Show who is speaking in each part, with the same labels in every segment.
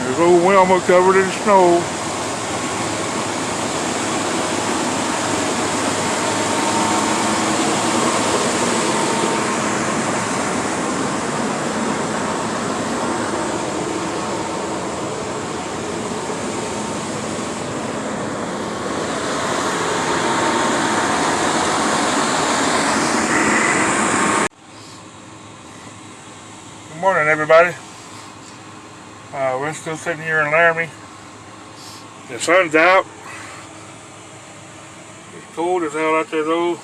Speaker 1: There's old Wilma covered in snow. Good morning, everybody. We're still sitting here in Laramie. The sun's out. It's cold as hell out there, though.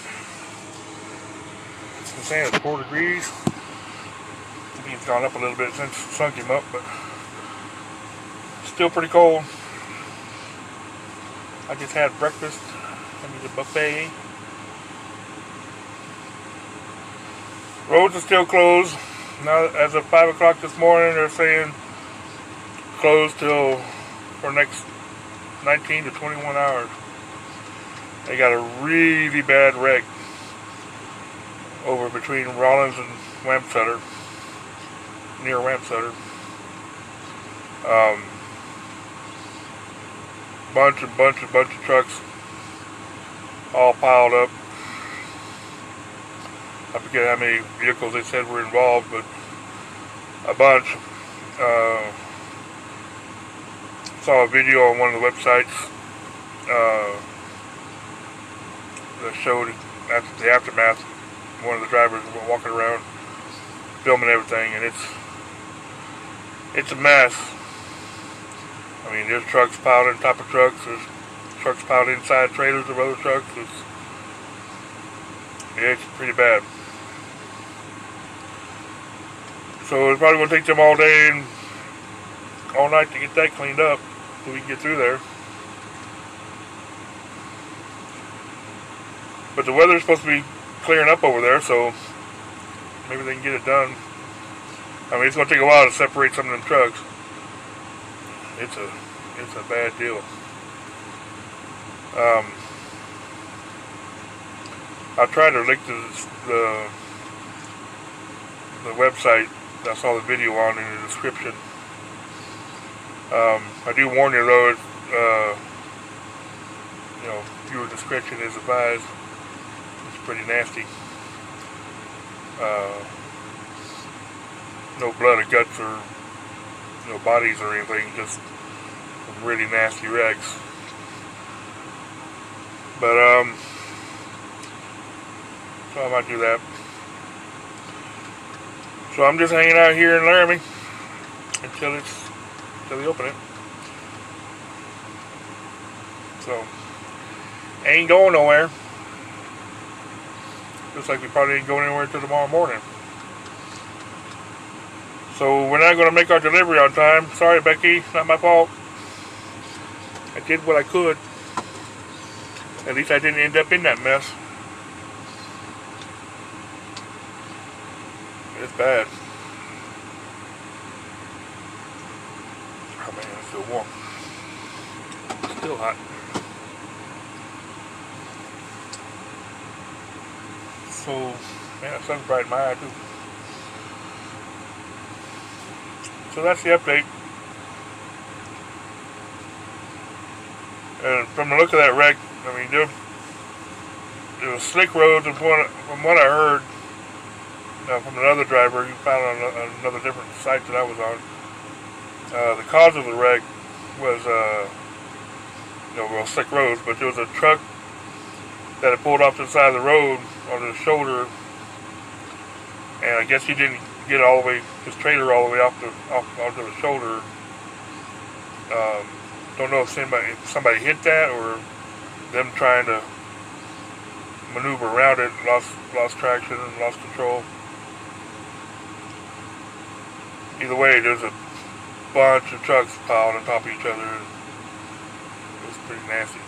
Speaker 1: It's saying it's 4 degrees. I think it's gone up a little bit since the sun came up, but still pretty cold. I just had breakfast. I need a buffet. Roads are still closed. Now, as of 5 o'clock this morning, they're saying closed till for next 19 to 21 hours. They got a really bad wreck over between Rollins and Wamsutter, near Wamsutter. Bunch of trucks all piled up. I forget how many vehicles they said were involved, but a bunch. Saw a video on one of the websites that showed the aftermath. One of the drivers was walking around filming everything, and it's a mess. I mean, there's trucks piled on top of trucks. There's trucks piled inside trailers of other trucks. It's pretty bad. So it's probably going to take them all day and all night to get that cleaned up so we can get through there. But the weather's supposed to be clearing up over there, so maybe they can get it done. I mean, it's going to take a while to separate some of them trucks. It's a bad deal. I tried to link to the website that I saw the video on in the description. I do warn you though, viewer discretion is advised. It's pretty nasty. No blood or guts or bodies or anything, just some really nasty wrecks. But so I might do that. So I'm just hanging out here in Laramie until they open it. So ain't going nowhere. Looks like we probably ain't going anywhere until tomorrow morning. So we're not going to make our delivery on time. Sorry, Becky, not my fault. I did what I could. At least I didn't end up in that mess. It's bad. Oh man, it's still warm. It's still hot. So, man, the sun's bright in my eye too. So that's the update. And from the look of that wreck, I mean, there was slick roads, and from what I heard from another driver who found on another different site that I was on, the cause of the wreck was, slick roads, but there was a truck that had pulled off to the side of the road on his shoulder, and I guess he didn't get all the way, his trailer all the way onto the shoulder. Don't know if somebody hit that or them trying to maneuver around it, lost traction and lost control. Either way, there's a bunch of trucks piled on top of each other. It's pretty nasty.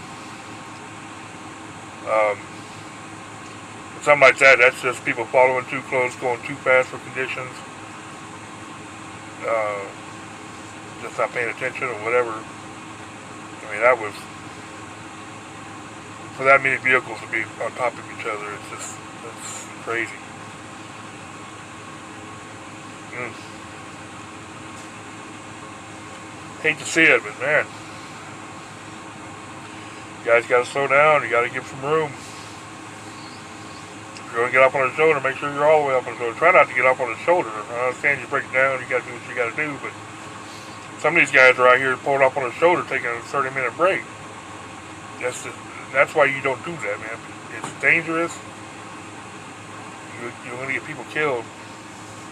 Speaker 1: Something like that's just people following too close, going too fast for conditions, just not paying attention or whatever. I mean, that was, for that many vehicles to be on top of each other, it's crazy. hate to see it, but man, you guys got to slow down. You got to give some room. If you're going to get up on the shoulder, make sure you're all the way up on the shoulder. Try not to get up on the shoulder. I understand you break down, you got to do what you got to do, but some of these guys are out here pulling up on the shoulder, taking a 30-minute break. That's why you don't do that, man. It's dangerous. You're going to get people killed.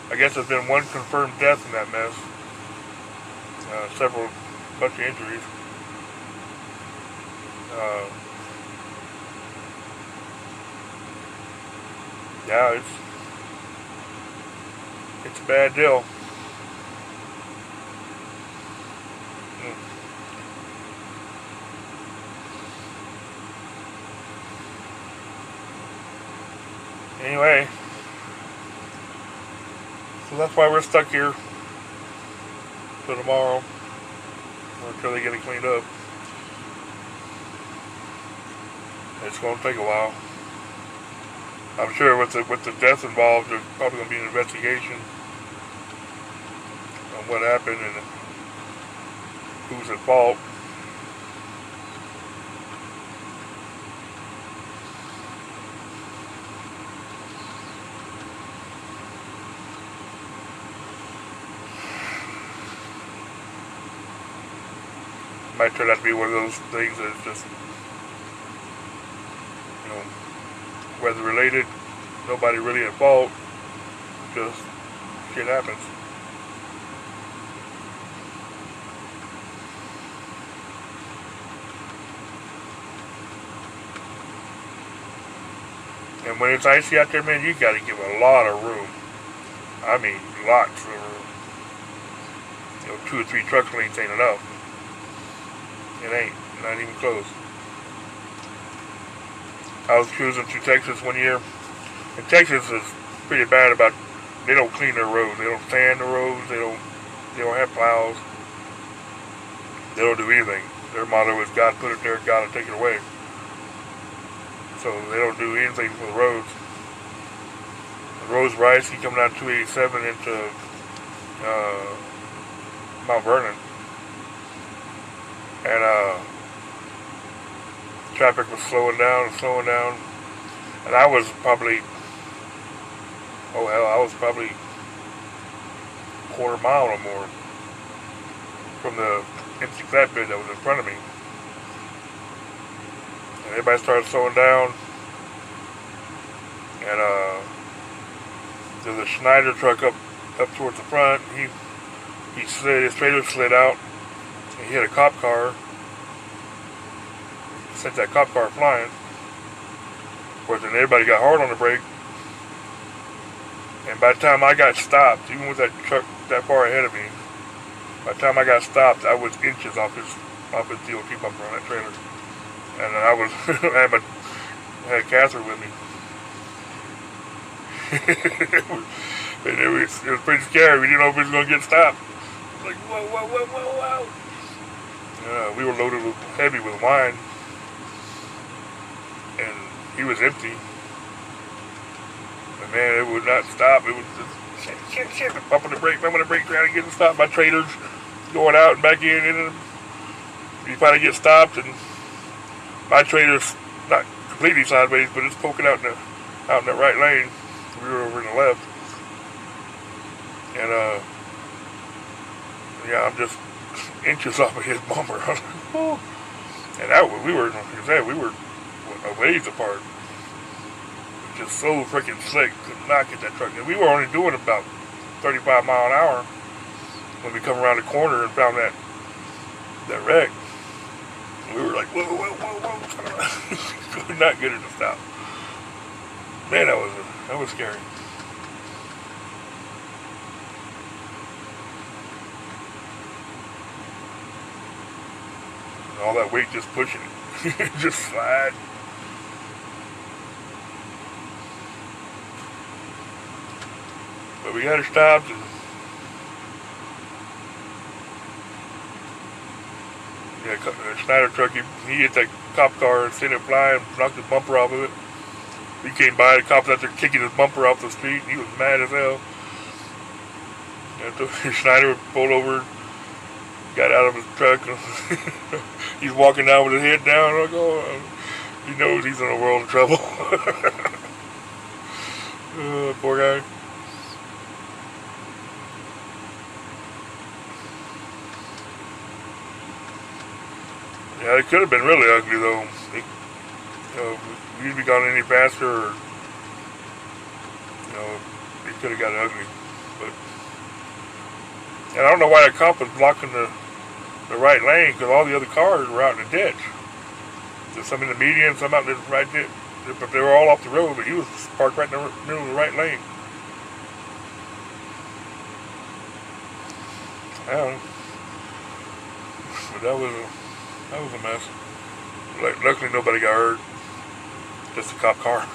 Speaker 1: I guess there's been one confirmed death in that mess. Several bunch of injuries. Yeah, it's a bad deal. Anyway, so that's why we're stuck here till tomorrow, or until they get it cleaned up. It's going to take a while. I'm sure with the death involved, there's probably going to be an investigation on what happened and who's at fault. Might turn out to be one of those things that's just, weather related, nobody really at fault, just shit happens. And when it's icy out there, man, you gotta give a lot of room. I mean, lots of room. 2 or 3 truck lengths ain't enough. It ain't, not even close. I was cruising through Texas one year, and Texas is pretty bad about, they don't clean their roads, they don't sand the roads, they don't have plows, they don't do anything. Their motto is God put it there, God will take it away. So they don't do anything for the roads. The roads were icy coming down 287 into Mount Vernon. And traffic was slowing down, and I was probably, quarter mile or more from the empty flatbed that was in front of me. And everybody started slowing down, and there's a Schneider truck up towards the front. He slid, his trailer slid out. He hit a cop car. Sent that cop car flying. Of course, then everybody got hard on the brake. And by the time I got stopped, even with that truck that far ahead of me, by the time I got stopped, I was inches off his DOT bumper on that trailer. And I was, I had Catherine with me. And it was pretty scary. We didn't know if we was going to get stopped. Like, whoa. We were loaded heavy with wine, and he was empty. And man, it would not stop. It was just shit. Bumping the brake, trying to get it stopped. My trailer's going out and back in. And you finally get stopped, and my trailer's not completely sideways, but it's poking out in the right lane. We were over in the left, and I'm just inches off of his bumper. I was like, whoa. And we were a ways apart. Just so freaking slick, could not get that truck. And we were only doing about 35 mile an hour when we come around the corner and found that wreck. And we were like, whoa. Could not get it to stop. Man, that was scary. All that weight just pushing it. Just slide. But we got her stopped, and a Schneider truck, he hit that cop car and sent it flying, knocked the bumper off of it. He came by, the cops out there kicking his bumper off the street. He was mad as hell. And so Schneider pulled over, got out of his truck. He's walking down with his head down. Like, oh, he knows he's in a world of trouble. Poor guy. Yeah, it could have been really ugly though. If we'd be gone any faster, or it could have got ugly. But and I don't know why that cop was blocking the right lane, because all the other cars were out in the ditch. There's some in the median, some out in the right ditch, but they were all off the road. But he was parked right in the middle of the right lane. I don't know. But that was a mess. Luckily nobody got hurt. Just a cop car.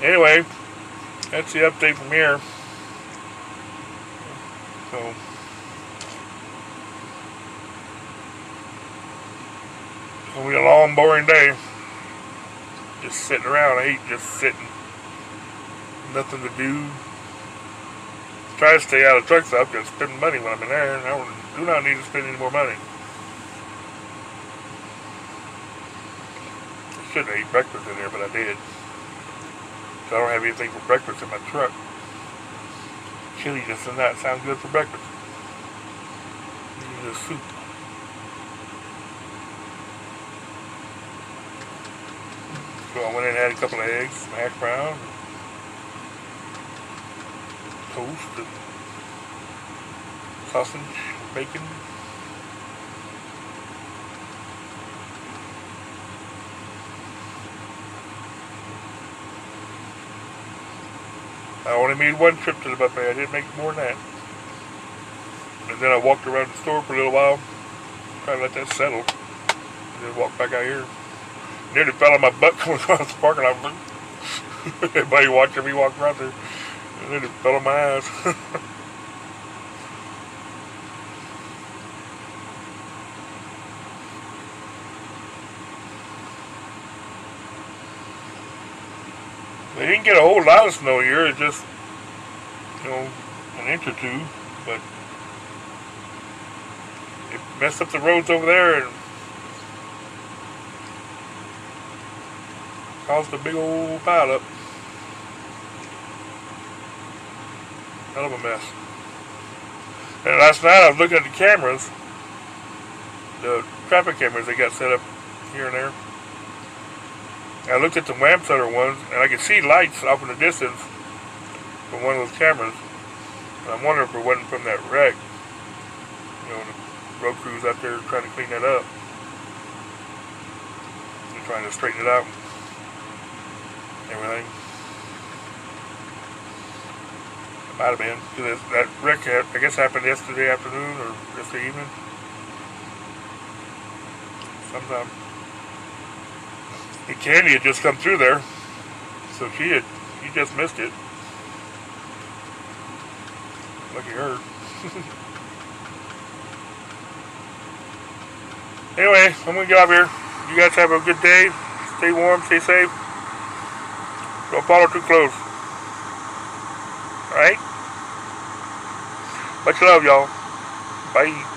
Speaker 1: Anyway, that's the update from here. So, it's gonna be a long, boring day. Just sitting around. I hate just sitting. Nothing to do. Try to stay out of truck stop because spending money when I'm in there, and I do not need to spend any more money. I shouldn't have eaten breakfast in there, but I did. So I don't have anything for breakfast in my truck. Chili just does not sound good for breakfast. Need a soup. So I went in and had a couple of eggs, hash brown, toast, and sausage, bacon. I only made one trip to the buffet. I didn't make more than that. And then I walked around the store for a little while, trying to let that settle. And then walked back out here. Nearly fell on my butt coming across the parking lot. Everybody watching me walk around there. And then it fell on my ass. They didn't get a whole lot of snow here. It's just, an inch or two. But it messed up the roads over there and caused a big old pile up. Hell of a mess. And last night I was looking at the cameras, the traffic cameras they got set up here and there. I looked at the Wham Center ones, and I could see lights off in the distance from one of those cameras. And I'm wondering if it wasn't from that wreck. The road crews out there trying to clean that up. They're trying to straighten it out and everything. It might have been. Because that wreck, I guess, happened yesterday afternoon or yesterday evening. Sometime. And Candy had just come through there, so she just missed it. Lucky her. Anyway, I'm gonna get out of here. You guys have a good day. Stay warm, stay safe. Don't follow too close. Alright? Much love, y'all. Bye.